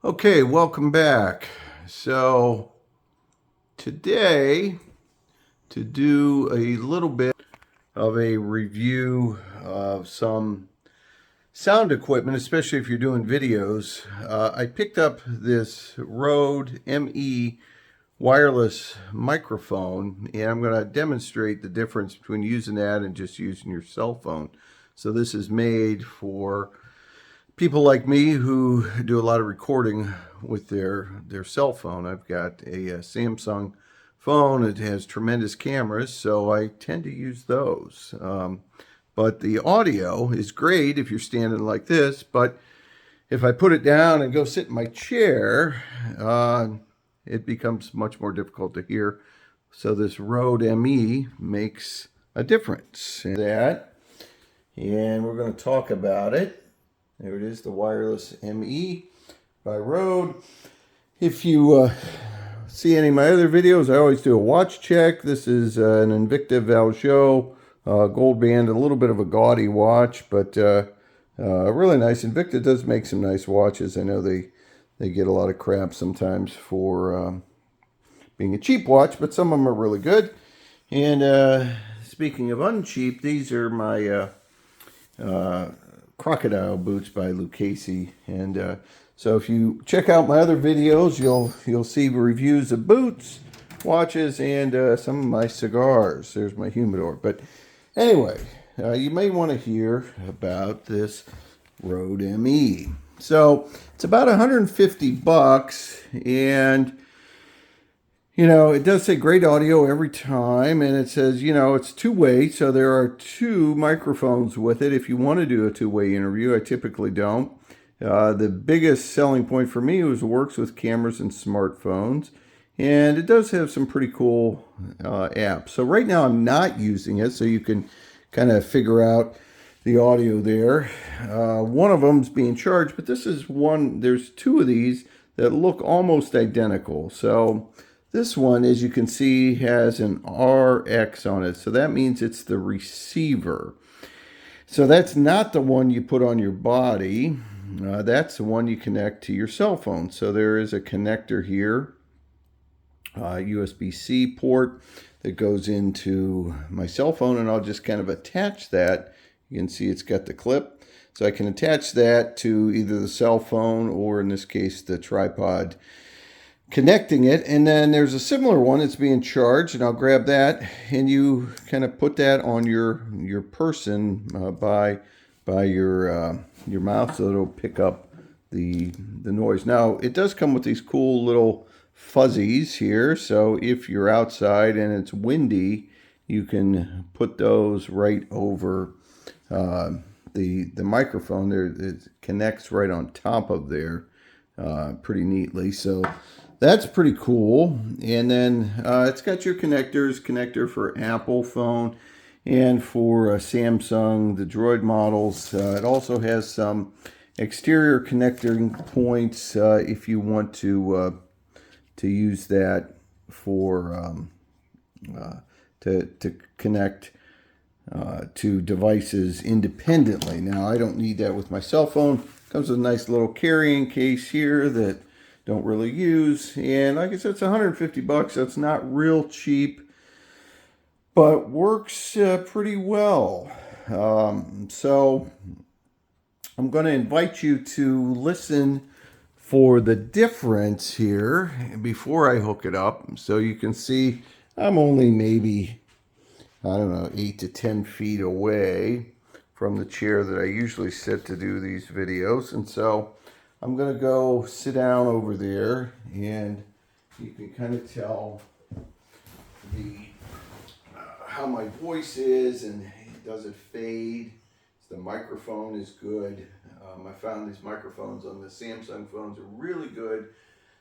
Okay, welcome back. So today, to do a little bit of a review of some sound equipment, especially if you're doing videos, I picked up this Rode ME wireless microphone, and I'm going to demonstrate the difference between using that and just using your cell phone. So this is made for people like me who do a lot of recording with their cell phone. I've got a Samsung phone. It has tremendous cameras, so I tend to use those. But the audio is great if you're standing like this, but if I put it down and go sit in my chair, it becomes much more difficult to hear. So this Rode ME makes a difference. And we're going to talk about it. There it is, the wireless ME by Rode. If you see any of my other videos, I always do a watch check. This is an Invicta Valjoux gold band, a little bit of a gaudy watch, but really nice. Invicta does make some nice watches. I know they get a lot of crap sometimes for being a cheap watch, but some of them are really good. And speaking of uncheap, these are my crocodile boots by Lucchese. And so if you check out my other videos, you'll see reviews of boots, watches, and some of my cigars. There's my humidor. But anyway, you may want to hear about this Rode ME. So it's about 150 bucks, and it does say great audio every time, and it says, it's two-way, so there are two microphones with it. If you want to do a two-way interview, I typically don't. The biggest selling point for me was it works with cameras and smartphones, and it does have some pretty cool apps. So right now I'm not using it, so you can kind of figure out the audio there. One of them's being charged, but this is one, there's two of these that look almost identical. So this one, as you can see, has an RX on it. So that means it's the receiver. So that's not the one you put on your body. That's the one you connect to your cell phone. So there is a connector here, USB-C port that goes into my cell phone, and I'll just kind of attach that. You can see it's got the clip. So I can attach that to either the cell phone or, in this case, the tripod connecting it. And then there's a similar one that's being charged, and I'll grab that, and you kind of put that on your person by your mouth, so it'll pick up the noise. Now it does come with these cool little fuzzies here, so if you're outside and it's windy, you can put those right over the microphone there. It connects right on top of there pretty neatly. So that's pretty cool. And then it's got your connector for Apple phone and for Samsung, the Droid models. It also has some exterior connecting points if you want to use that for to connect to devices independently. Now I don't need that with my cell phone. Comes with a nice little carrying case here that don't really use, and like I said, it's 150 bucks. That's not real cheap, but works pretty well. So I'm going to invite you to listen for the difference here before I hook it up, so you can see I'm only maybe, I don't know, 8 to 10 feet away from the chair that I usually sit to do these videos. And so I'm going to go sit down over there, and you can kind of tell how my voice is, and does it fade. The microphone is good. I found these microphones on the Samsung phones are really good,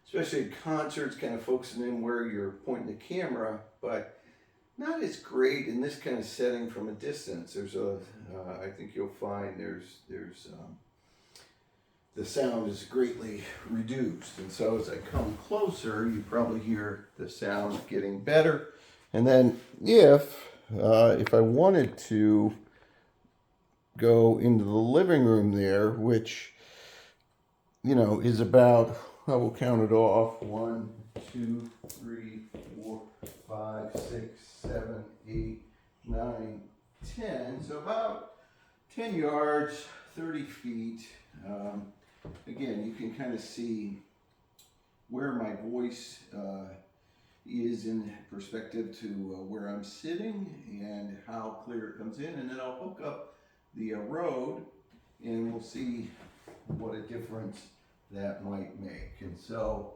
especially at concerts, kind of focusing in where you're pointing the camera, but not as great in this kind of setting from a distance. I think you'll find the sound is greatly reduced. And so as I come closer, you probably hear the sound getting better. And then if I wanted to go into the living room there, which is about, I will count it off, 1, 2, 3, 4, 5, 6, 7, 8, 9, 10. So about 10 yards, 30 feet. Again, you can kind of see where my voice is in perspective to where I'm sitting and how clear it comes in. And then I'll hook up the Rode and we'll see what a difference that might make. And so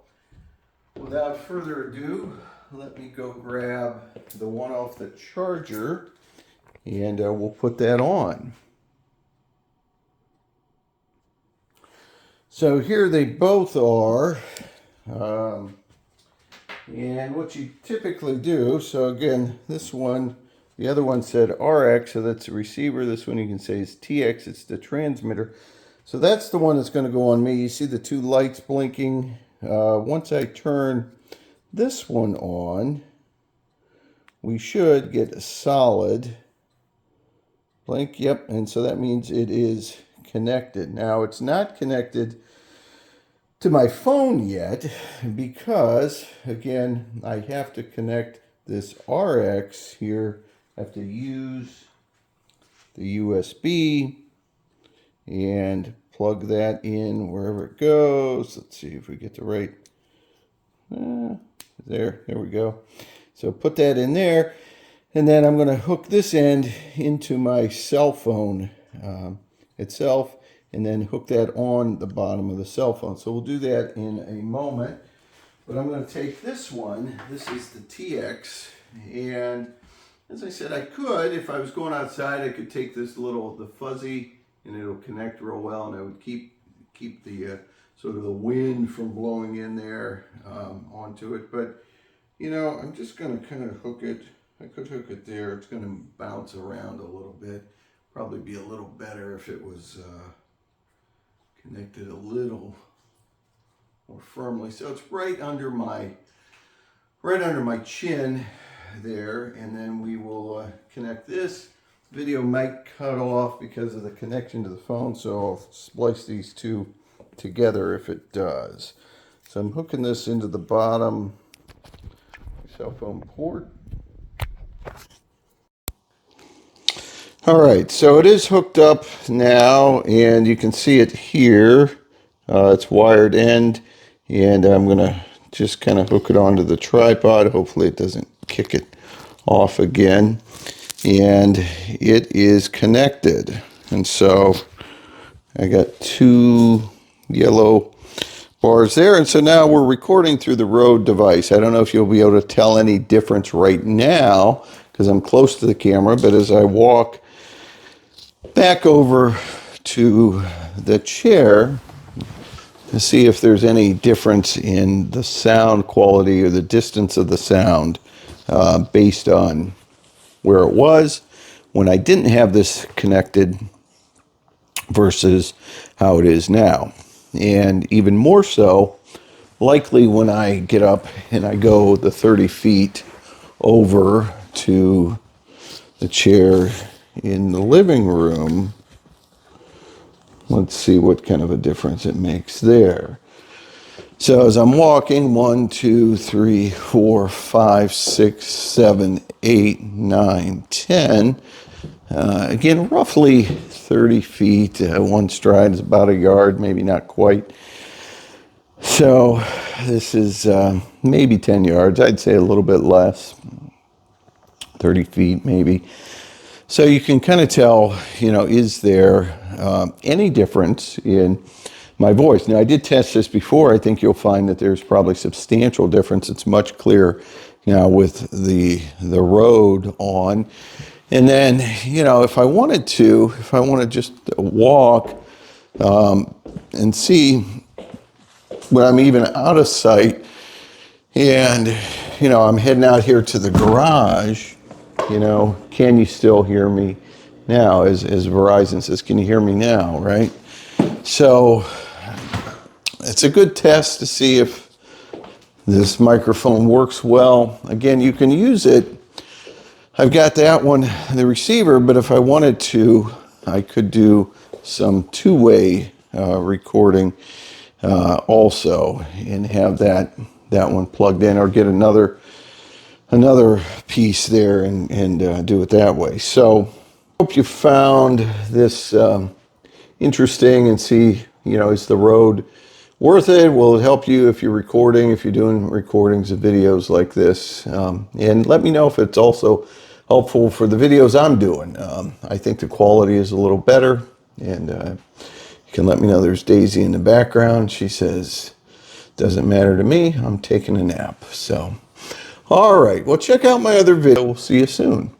without further ado, let me go grab the one off the charger and we'll put that on. So here they both are. And what you typically do, so again, this one, the other one said RX, so that's the receiver. This one you can say is TX, it's the transmitter. So that's the one that's going to go on me. You see the two lights blinking. Once I turn this one on, we should get a solid blink. Yep, and so that means it is connected. Now it's not connected to my phone yet because, again, I have to connect this RX here. I have to use the USB and plug that in wherever it goes. Let's see if we get the right, there we go. So put that in there, and then I'm going to hook this end into my cell phone itself, and then hook that on the bottom of the cell phone. So we'll do that in a moment. But I'm going to take this one. This is the TX. And as I said, I could, if I was going outside, I could take this the fuzzy, and it'll connect real well, and I would keep the sort of the wind from blowing in there onto it. But, I'm just going to kind of hook it. I could hook it there. It's going to bounce around a little bit. Probably be a little better if it was connected a little more firmly. So it's right under my chin there, and then we will connect this. Video might cut off because of the connection to the phone, so I'll splice these two together if it does. So I'm hooking this into the bottom cell phone port. All right, so it is hooked up now, and you can see it here. It's wired end, and I'm going to just kind of hook it onto the tripod. Hopefully it doesn't kick it off again. And it is connected. And so I got two yellow bars there. And so now we're recording through the Rode device. I don't know if you'll be able to tell any difference right now because I'm close to the camera, but as I walk back over to the chair to see if there's any difference in the sound quality or the distance of the sound based on where it was when I didn't have this connected versus how it is now. And even more so, likely when I get up and I go the 30 feet over to the chair in the living room, let's see what kind of a difference it makes there. So as I'm walking, 1, 2, 3, 4, 5, 6, 7, 8, 9, 10. Again, roughly 30 feet. One stride is about a yard, maybe not quite. So this is maybe 10 yards. I'd say a little bit less, 30 feet maybe. So you can kind of tell, is there any difference in my voice? Now, I did test this before. I think you'll find that there's probably substantial difference. It's much clearer now with the Rode on. And then, if I want to just walk and see when I'm even out of sight and, I'm heading out here to the garage, can you still hear me now? As Verizon says, can you hear me now, right? So it's a good test to see if this microphone works well. Again, you can use it. I've got that one, the receiver, but if I wanted to, I could do some two-way recording. also, and have that one plugged in, or get another piece there and do it that way. So hope you found this interesting, and see, is the Rode worth it? Will it help you if you're recording, if you're doing recordings of videos like this? And let me know if it's also helpful for the videos I'm doing. I think the quality is a little better, and you can let me know. There's Daisy in the background. She says, doesn't matter to me, I'm taking a nap. So, all right, well, check out my other video. We'll see you soon.